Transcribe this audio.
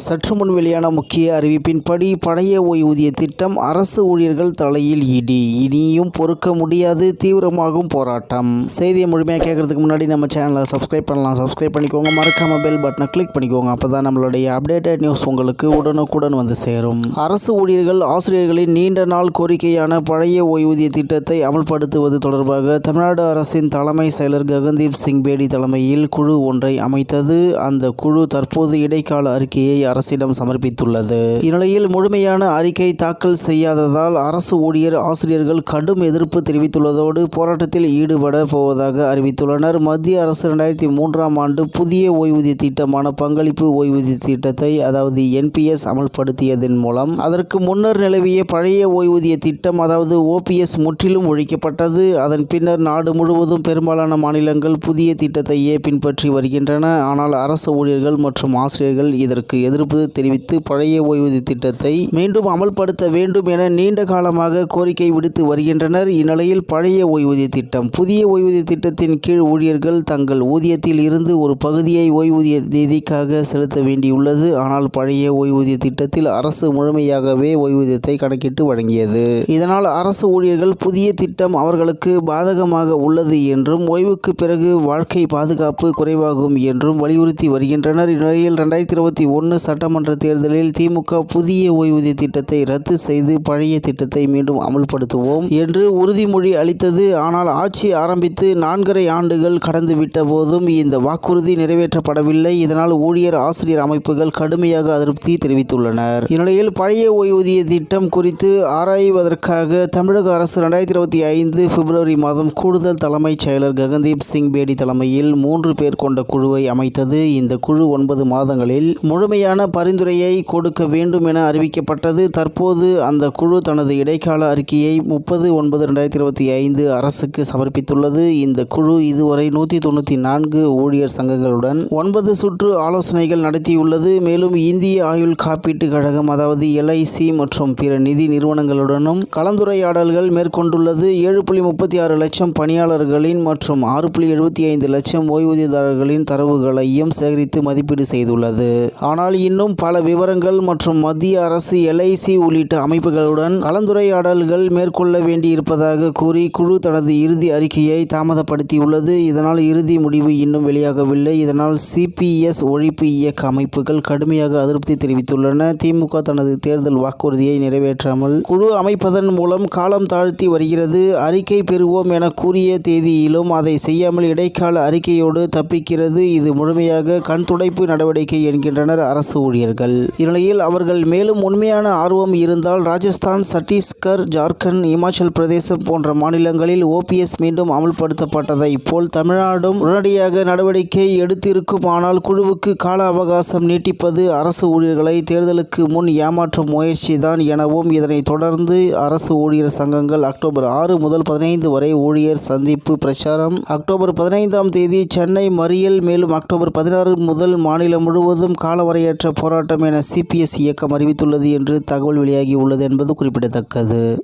சற்று முன் வெளியான முக்கிய அறிவிப்பின்படி பழைய ஓய்வூதிய திட்டம் அரசு ஊழியர்கள் தலையில் இடி, இனியும் பொறுக்க முடியாது, தீவிரமாகும் போராட்டம். செய்தியை முழுமையாக கேட்கறதுக்கு முன்னாடி நம்ம சேனலை சப்ஸ்கிரைப் பண்ணலாம். சப்ஸ்கிரைப் பண்ணிக்கோங்க. மறக்காம பெல் பட்டனை கிளிக் பண்ணிக்கோங்க. அப்பதான் நம்மளுடைய அப்டேட்டட் நியூஸ் உங்களுக்கு உடனுக்குடன் வந்து சேரும். அரசு ஊழியர்கள் ஆசிரியர்களின் நீண்ட நாள் கோரிக்கையான பழைய ஓய்வூதிய திட்டத்தை அமல்படுத்துவது தொடர்பாக தமிழ்நாடு அரசின் தலைமை செயலர் ககன்தீப் சிங் பேடி தலைமையில் குழு ஒன்றை அமைத்தது. அந்த குழு தற்போது இடைக்கால அறிக்கையை அரசிடம் சமர்ப்பித்துள்ளது. இந்நிலையில் முழுமையான அறிக்கை தாக்கல் செய்யாததால் அரசு ஊழியர் ஆசிரியர்கள் கடும் எதிர்ப்பு தெரிவித்துள்ளதோடு போராட்டத்தில் ஈடுபட போவதாக அறிவித்துள்ளனர். மத்திய அரசு 2003ஆம் ஆண்டு புதிய ஓய்வூதிய திட்டமான பங்களிப்பு ஓய்வூதிய திட்டத்தை அதாவது என்பிஎஸ் அமல்படுத்தியதன் மூலம் அதற்கு முன்னர் நிலவிய பழைய ஓய்வூதிய திட்டம் அதாவது ஓபிஎஸ் முற்றிலும் ஒழிக்கப்பட்டது. அதன் பின்னர் நாடு முழுவதும் பெரும்பாலான மாநிலங்கள் புதிய திட்டத்தையே பின்பற்றி வருகின்றன. ஆனால் அரசு ஊழியர்கள் மற்றும் ஆசிரியர்கள் இதற்கு எதிர்ப்பு தெரிவித்து பழைய ஓய்வூதிய திட்டத்தை மீண்டும் அமல்படுத்த வேண்டும் என நீண்ட காலமாக கோரிக்கை விடுத்து வருகின்றனர். இந்நிலையில் பழைய ஓய்வூதிய திட்டம் புதிய ஓய்வூதிய திட்டத்தின் கீழ் ஊழியர்கள் தங்கள் ஊதியத்தில் இருந்து ஒரு பகுதியை ஓய்வூதிய நிதிக்காக செலுத்த வேண்டியுள்ளது. ஆனால் பழைய ஓய்வூதிய திட்டத்தில் அரசு முழுமையாகவே ஓய்வூதியத்தை கணக்கிட்டு வழங்கியது. இதனால் அரசு ஊழியர்கள் புதிய திட்டம் அவர்களுக்கு பாதகமாக உள்ளது என்றும் ஓய்வுக்கு பிறகு வாழ்க்கை பாதுகாப்பு குறைவாகும் என்றும் வலியுறுத்தி வருகின்றனர். இந்நிலையில் 2021 சட்டமன்ற தேர்தலில் திமுக புதிய ஓய்வூதிய திட்டத்தை ரத்து செய்து பழைய திட்டத்தை மீண்டும் அமல்படுத்துவோம் என்று உறுதிமொழி அளித்தது. ஆனால் ஆட்சி ஆரம்பித்து 4.5 ஆண்டுகள் கடந்துவிட்ட போதும் இந்த வாக்குறுதி நிறைவேற்றப்படவில்லை. இதனால் ஊழியர் ஆசிரியர் அமைப்புகள் கடுமையாக அதிருப்தி தெரிவித்துள்ளனர். இந்நிலையில் பழைய ஓய்வூதிய திட்டம் குறித்து ஆராய்வதற்காக தமிழக அரசு 2025 பிப்ரவரி மாதம் கூடுதல் தலைமைச் செயலர் ககன்தீப் சிங் பேடி தலைமையில் 3 பேர் கொண்ட குழுவை அமைத்தது. இந்த குழு 9 மாதங்களில் முழுமையான பரிந்துரையை கொடுக்க வேண்டும் என அறிவிக்கப்பட்டது. தற்போது அந்த குழு தனது இடைக்கால அறிக்கையை 30/9/2025 அரசுக்கு சமர்ப்பித்துள்ளது. இந்த குழு இதுவரை 194 ஊழியர் சங்கங்களுடன் 9 சுற்று ஆலோசனைகள் நடத்தியுள்ளது. மேலும் இந்திய ஆயுள் காப்பீட்டு கழகம் அதாவது எல்ஐசி மற்றும் பிற நிதி நிறுவனங்களுடனும் கலந்துரையாடல்கள் மேற்கொண்டுள்ளது. 7.36 லட்சம் பணியாளர்களின் மற்றும் 6.75 லட்சம் ஓய்வூதியதாரர்களின் தரவுகளையும் சேகரித்து மதிப்பீடு செய்துள்ளது. ஆனால் இன்னும் பல விவரங்கள் மற்றும் மத்திய அரசு எல்ஐசி உள்ளிட்ட அமைப்புகளுடன் கலந்துரையாடல்கள் மேற்கொள்ள வேண்டியிருப்பதாக கூறி குழு தனது இறுதி அறிக்கையை தாமதப்படுத்தியுள்ளது. இதனால் இறுதி முடிவு இன்னும் வெளியாகவில்லை. இதனால் சிபிஎஸ் ஒழிப்பு இயக்க அமைப்புகள் கடுமையாக அதிருப்தி தெரிவித்துள்ளன. திமுக தனது தேர்தல் வாக்குறுதியை நிறைவேற்றாமல் குழு அமைப்பதன் மூலம் காலம் தாழ்த்தி வருகிறது. அறிக்கை பெறுவோம் என கூறிய தேதியிலும் அதை செய்யாமல் இடைக்கால அறிக்கையோடு தப்பிக்கிறது. இது முழுமையாக கண்துடைப்பு நடவடிக்கை என்கின்றனர் அரசு ஊழியர்கள். இந்நிலையில் அவர்கள் மேலும் உண்மையான ஆர்வம் இருந்தால் ராஜஸ்தான், சத்தீஸ்கர், ஜார்க்கண்ட், இமாச்சல் பிரதேசம் போன்ற மாநிலங்களில் ஓபிஎஸ் மீண்டும் அமல்படுத்தப்பட்டதை போல் தமிழ்நாடும் உடனடியாக நடவடிக்கை எடுத்திருக்கும். ஆனால் குழுவுக்கு கால அவகாசம் நீட்டிப்பது அரசு ஊழியர்களை தேர்தலுக்கு முன் ஏமாற்றும் முயற்சிதான் எனவும் இதனைத் தொடர்ந்து அரசு ஊழியர் சங்கங்கள் அக்டோபர் 6 முதல் 15 வரை ஊழியர் சந்திப்பு பிரச்சாரம், அக்டோபர் 15ஆம் தேதி சென்னை மறியல், மேலும் அக்டோபர் 16 முதல் மாநிலம் முழுவதும் காலவரையற்ற போராட்டம் என சிபிஎஸ் இயக்கம் அறிவித்துள்ளது என்று தகவல் வெளியாகி உள்ளது என்பது குறிப்பிடத்தக்கது.